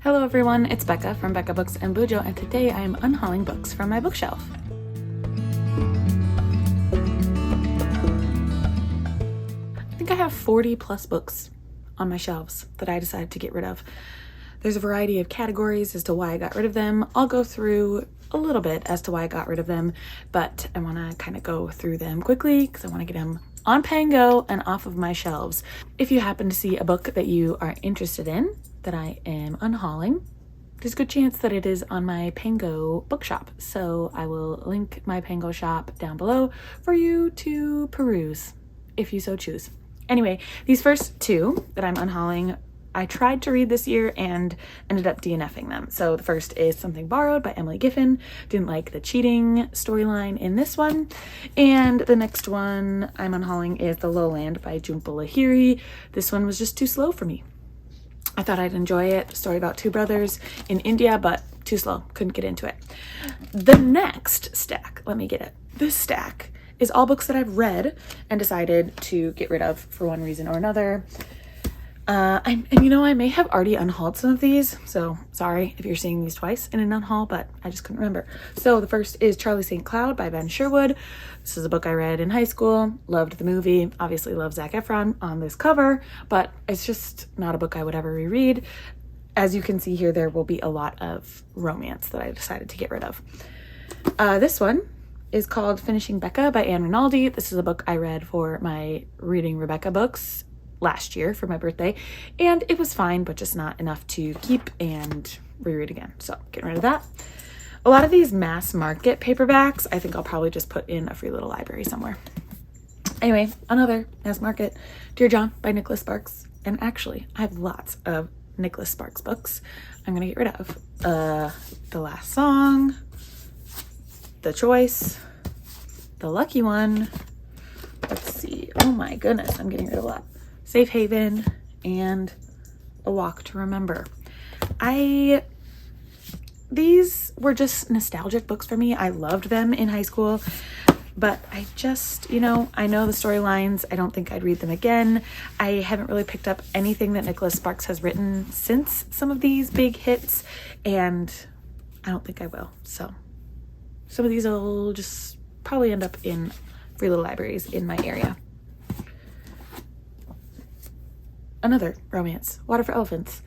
Hello everyone, it's Becca from Becca Books and Bujo, and today I am unhauling books from my bookshelf. I think I have 40 plus books on my shelves that I decided to get rid of. There's a variety of categories as to why I got rid of them. I'll go through a little bit as to why I got rid of them, but I want to kind of go through them quickly because I want to get them on Pango and off of my shelves. If you happen to see a book that you are interested in that I am unhauling, there's a good chance that it is on my Pango bookshop. So I will link my Pango shop down below for you to peruse if you so choose. Anyway, these first two that I'm unhauling, I tried to read this year and ended up DNFing them. So the first is Something Borrowed by Emily Giffin. Didn't like the cheating storyline in this one. And the next one I'm unhauling is The Lowland by Jhumpa Lahiri. This one was just too slow for me. I thought I'd enjoy it. A story about two brothers in India, but too slow. Couldn't get into it. The next stack, let me get it. This stack is all books that I've read and decided to get rid of for one reason or another. I may have already unhauled some of these, so sorry if you're seeing these twice in an unhaul, but I just couldn't remember. So the first is Charlie St. Cloud by Ben Sherwood. This is a book I read in high school, loved the movie, obviously love Zac Efron on this cover, but it's just not a book I would ever reread. As you can see here, there will be a lot of romance that I decided to get rid of. This one is called Finishing Becca by Anne Rinaldi. This is a book I read for my Reading Rebecca books last year for my birthday, and it was fine, but just not enough to keep and reread again. So getting rid of that. A lot of these mass market paperbacks, I think I'll probably just put in a free little library somewhere. Anyway, another mass market, Dear John by Nicholas Sparks. And actually, I have lots of Nicholas Sparks books I'm gonna get rid of. The Last Song, The Choice, The Lucky One. Let's see. Oh my goodness, I'm getting rid of a lot. Safe Haven, and A Walk to Remember. These were just nostalgic books for me. I loved them in high school, but I just, I know the storylines. I don't think I'd read them again. I haven't really picked up anything that Nicholas Sparks has written since some of these big hits, and I don't think I will. So some of these will just probably end up in free little libraries in my area. Another romance, Water for Elephants.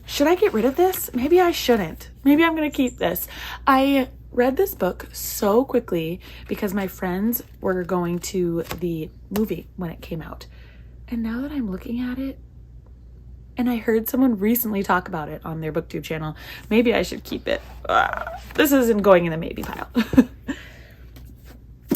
Should I get rid of this? Maybe I shouldn't. Maybe I'm gonna keep this. I read this book so quickly because my friends were going to the movie when it came out. And now that I'm looking at it, and I heard someone recently talk about it on their BookTube channel, maybe I should keep it. This isn't going in the maybe pile.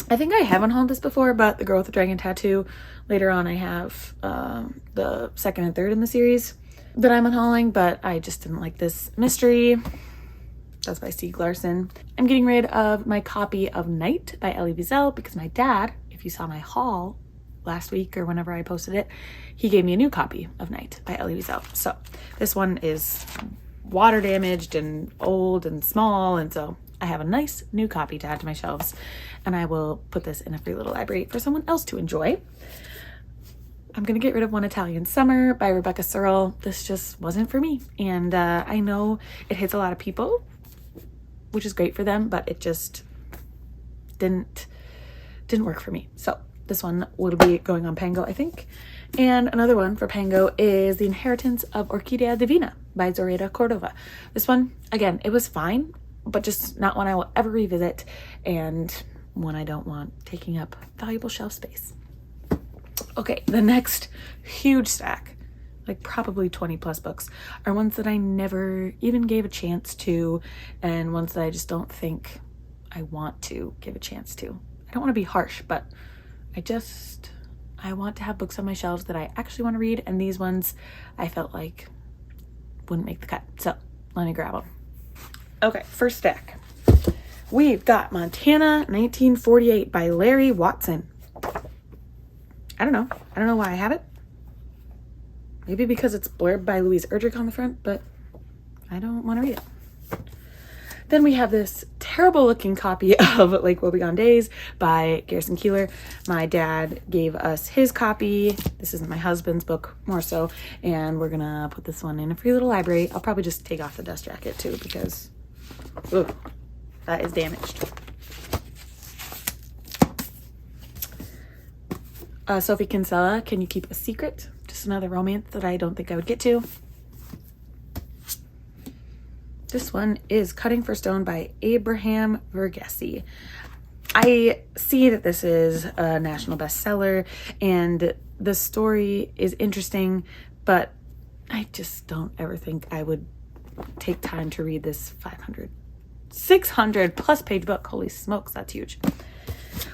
I think I have unhauled this before, but The Girl with the Dragon Tattoo. Later on, I have the second and third in the series that I'm unhauling, but I just didn't like this mystery. That's by Stieg Larsson. I'm getting rid of my copy of Night by Elie Wiesel because my dad, if you saw my haul last week or whenever I posted it, he gave me a new copy of Night by Elie Wiesel. So this one is water damaged and old and small, and so I have a nice new copy to add to my shelves, and I will put this in a free little library for someone else to enjoy. I'm gonna get rid of One Italian Summer by Rebecca Searle. This just wasn't for me, and I know it hits a lot of people, which is great for them, but it just didn't work for me. So this one will be going on Pango, I think. And another one for Pango is The Inheritance of Orquídea Divina by Zoraida Cordova. This one, again, it was fine, but just not one I will ever revisit, and one I don't want taking up valuable shelf space. Okay, the next huge stack, like probably 20 plus books, are ones that I never even gave a chance to, and ones that I just don't think I want to give a chance to. I don't want to be harsh, but I want to have books on my shelves that I actually want to read, and these ones I felt like wouldn't make the cut. So let me grab them. Okay, first stack. We've got Montana 1948 by Larry Watson. I don't know why I have it. Maybe because it's blurb by Louise Erdrich on the front, but I don't want to read it. Then we have this terrible looking copy of Lake Wobegon Days by Garrison Keillor. My dad gave us his copy. This isn't my husband's book, more so, and we're gonna put this one in a free little library. I'll probably just take off the dust jacket too because ugh, that is damaged. Sophie Kinsella, Can You Keep a Secret? Just another romance that I don't think I would get to. This one is Cutting for Stone by Abraham Verghese. I see that this is a national bestseller and the story is interesting, but I just don't ever think I would take time to read this 600 plus page book. Holy smokes, that's huge.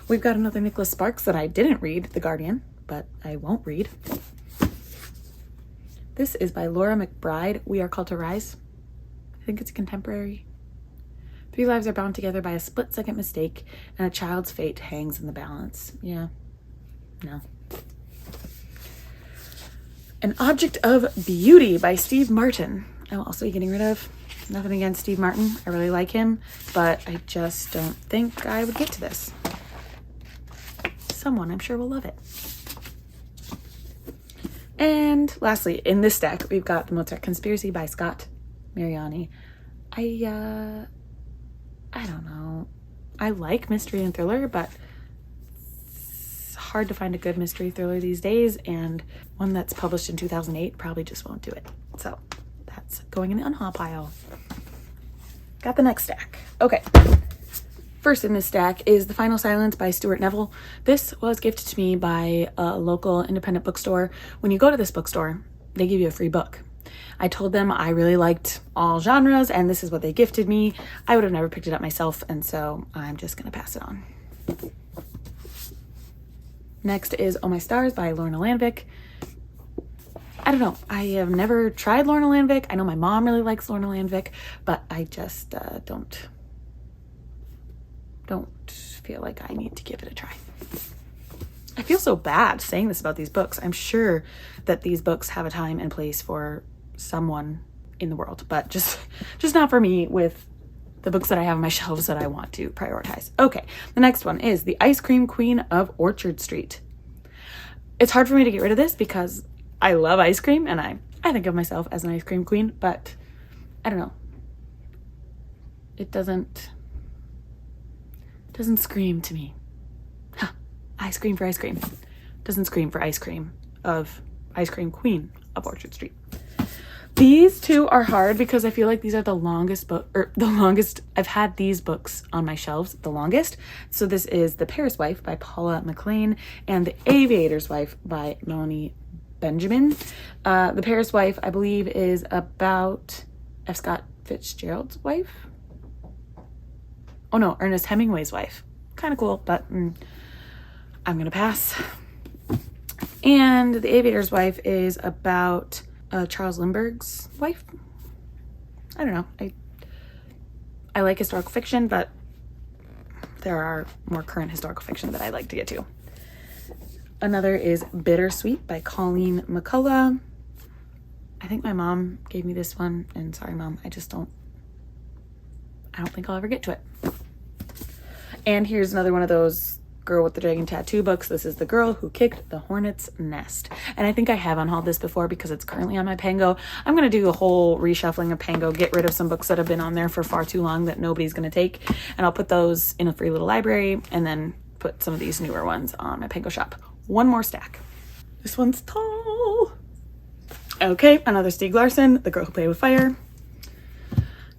We've got another Nicholas Sparks that I didn't read, The Guardian, but I won't read. This is by Laura McBride, We Are Called to Rise. I think it's contemporary. 3 lives are bound together by a split-second mistake, and a child's fate hangs in the balance. Yeah. No. An Object of Beauty by Steve Martin. I'm also getting rid of. Nothing against Steve Martin. I really like him, but I just don't think I would get to this. Someone, I'm sure, will love it. And lastly, in this stack, we've got The Mozart Conspiracy by Scott Mariani. I don't know. I like mystery and thriller, but it's hard to find a good mystery thriller these days, and one that's published in 2008 probably just won't do it. So that's going in the unhaul pile. Got the next stack. Okay. First in this stack is The Final Silence by Stuart Neville. This was gifted to me by a local independent bookstore. When you go to this bookstore, they give you a free book. I told them I really liked all genres and this is what they gifted me. I would have never picked it up myself, and so I'm just gonna pass it on. Next is Oh My Stars by Lorna Landvik. I don't know, I have never tried Lorna Landvik. I know my mom really likes Lorna Landvik, but I just don't feel like I need to give it a try. I feel so bad saying this about these books. I'm sure that these books have a time and place for someone in the world, but just not for me with the books that I have on my shelves that I want to prioritize. Okay, the next one is The Ice Cream Queen of Orchard Street. It's hard for me to get rid of this because I love ice cream and I think of myself as an ice cream queen, but I don't know. It doesn't scream to me. Huh. Ice cream for ice cream. Doesn't scream for ice cream of Ice Cream Queen of Orchard Street. These two are hard because I feel like these are the longest book, or the longest I've had these books on my shelves the longest. So this is The Paris Wife by Paula McLean and The Aviator's Wife by Melanie Benjamin. The Paris Wife, I believe, is about F. Scott Fitzgerald's wife. Oh no, Ernest Hemingway's wife. Kind of cool, but I'm gonna pass. And The Aviator's Wife is about Charles Lindbergh's wife. I don't know. I like historical fiction, but there are more current historical fiction that I like to get to. Another is Bittersweet by Colleen McCullough. I think my mom gave me this one, and sorry mom, I don't think I'll ever get to it. And here's another one of those Girl with the Dragon Tattoo books. This is The Girl Who Kicked the Hornet's Nest. And I think I have unhauled this before because it's currently on my Pango. I'm going to do a whole reshuffling of Pango, get rid of some books that have been on there for far too long that nobody's going to take. And I'll put those in a free little library and then put some of these newer ones on my Pango shop. One more stack. This one's tall. Okay, another Stieg Larsson, The Girl Who Played with Fire.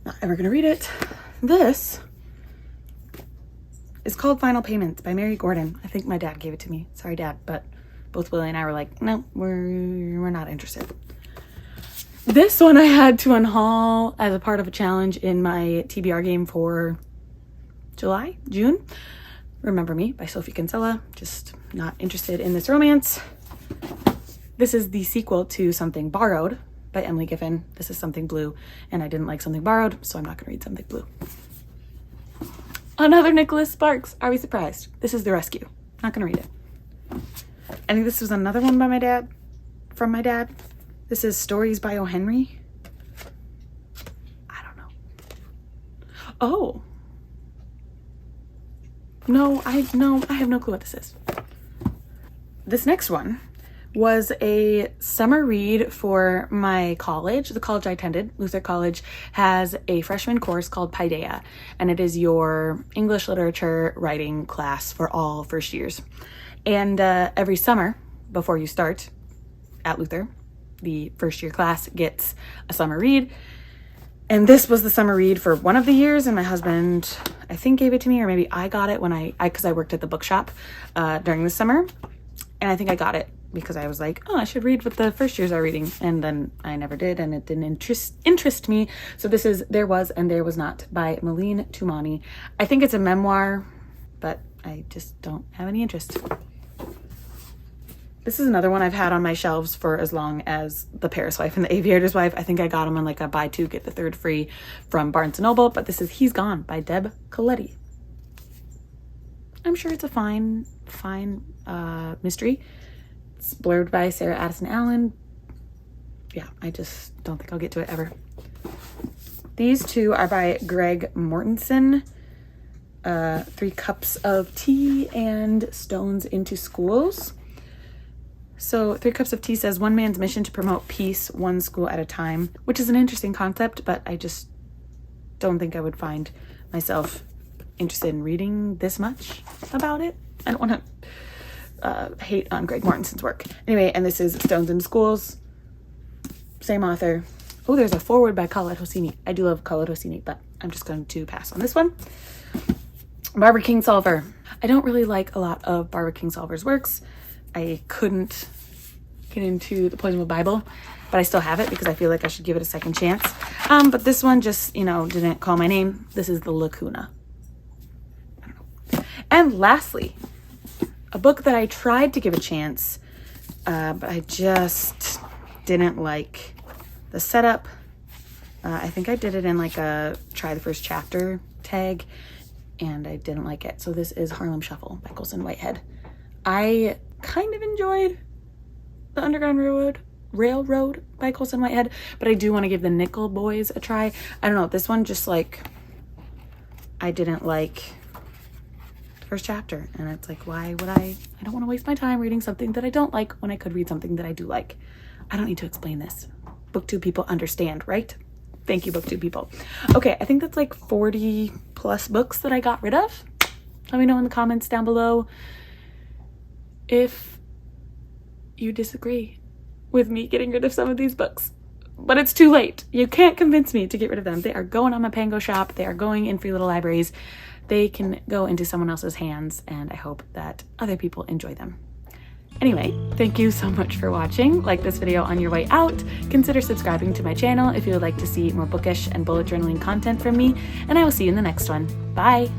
Not ever going to read it. This is called Final Payments by Mary Gordon. I think my dad gave it to me. Sorry, Dad, but both Willie and I were like, no, we're not interested. This one I had to unhaul as a part of a challenge in my TBR game for June. Remember Me by Sophie Kinsella. Just not interested in this romance. This is the sequel to Something Borrowed by Emily Giffen. This is Something Blue, and I didn't like Something Borrowed, so I'm not going to read Something Blue. Another Nicholas Sparks. Are we surprised? This is The Rescue. Not going to read it. I think this was another one by my dad, from my dad. This is Stories by O. Henry. I don't know. Oh, No, I have no clue what this is. This next one was a summer read for my college. The college I attended, Luther College, has a freshman course called Paideia, and it is your English literature writing class for all first years. And every summer before you start at Luther, the first year class gets a summer read. And this was the summer read for one of the years, and my husband, I think, gave it to me, or maybe I got it when because I worked at the bookshop during the summer. And I think I got it because I was like, oh, I should read what the first years are reading. And then I never did, and it didn't interest me. So this is There Was and There Was Not by Malene Toumani. I think it's a memoir, but I just don't have any interest. This is another one I've had on my shelves for as long as The Paris Wife and The Aviator's Wife. I think I got them on like a buy two, get the third free from Barnes & Noble, but this is He's Gone by Deb Coletti. I'm sure it's a fine mystery. It's blurred by Sarah Addison Allen. Yeah, I just don't think I'll get to it ever. These two are by Greg Mortensen. 3 Cups of Tea and Stones into Schools. So 3 Cups of Tea says, one man's mission to promote peace, one school at a time, which is an interesting concept, but I just don't think I would find myself interested in reading this much about it. I don't want to hate on Greg Mortensen's work. Anyway, and this is Stones into Schools. Same author. Oh, there's a foreword by Khaled Hosseini. I do love Khaled Hosseini, but I'm just going to pass on this one. Barbara Kingsolver. I don't really like a lot of Barbara Kingsolver's works. I couldn't get into The Poison Bible, but I still have it because I feel like I should give it a second chance. But this one just, didn't call my name. This is The Lacuna. I don't know. And lastly, a book that I tried to give a chance, but I just didn't like the setup. I think I did it in like a try the first chapter tag, and I didn't like it. So this is Harlem Shuffle by Colson Whitehead. I kind of enjoyed The Underground Railroad by Colson Whitehead, but I do want to give The Nickel Boys a try. I don't know, this one just like, I didn't like the first chapter, and it's like, why would I don't want to waste my time reading something that I don't like when I could read something that I do like. I don't need to explain this. BookTube people understand, right? Thank you, BookTube people. Okay, I think that's like 40 plus books that I got rid of. Let me know in the comments down below if you disagree with me getting rid of some of these books. But it's too late. You can't convince me to get rid of them. They are going on my Pango shop. They are going in free little libraries. They can go into someone else's hands, and I hope that other people enjoy them. Anyway, thank you so much for watching. Like this video on your way out. Consider subscribing to my channel if you would like to see more bookish and bullet journaling content from me, and I will see you in the next one. Bye!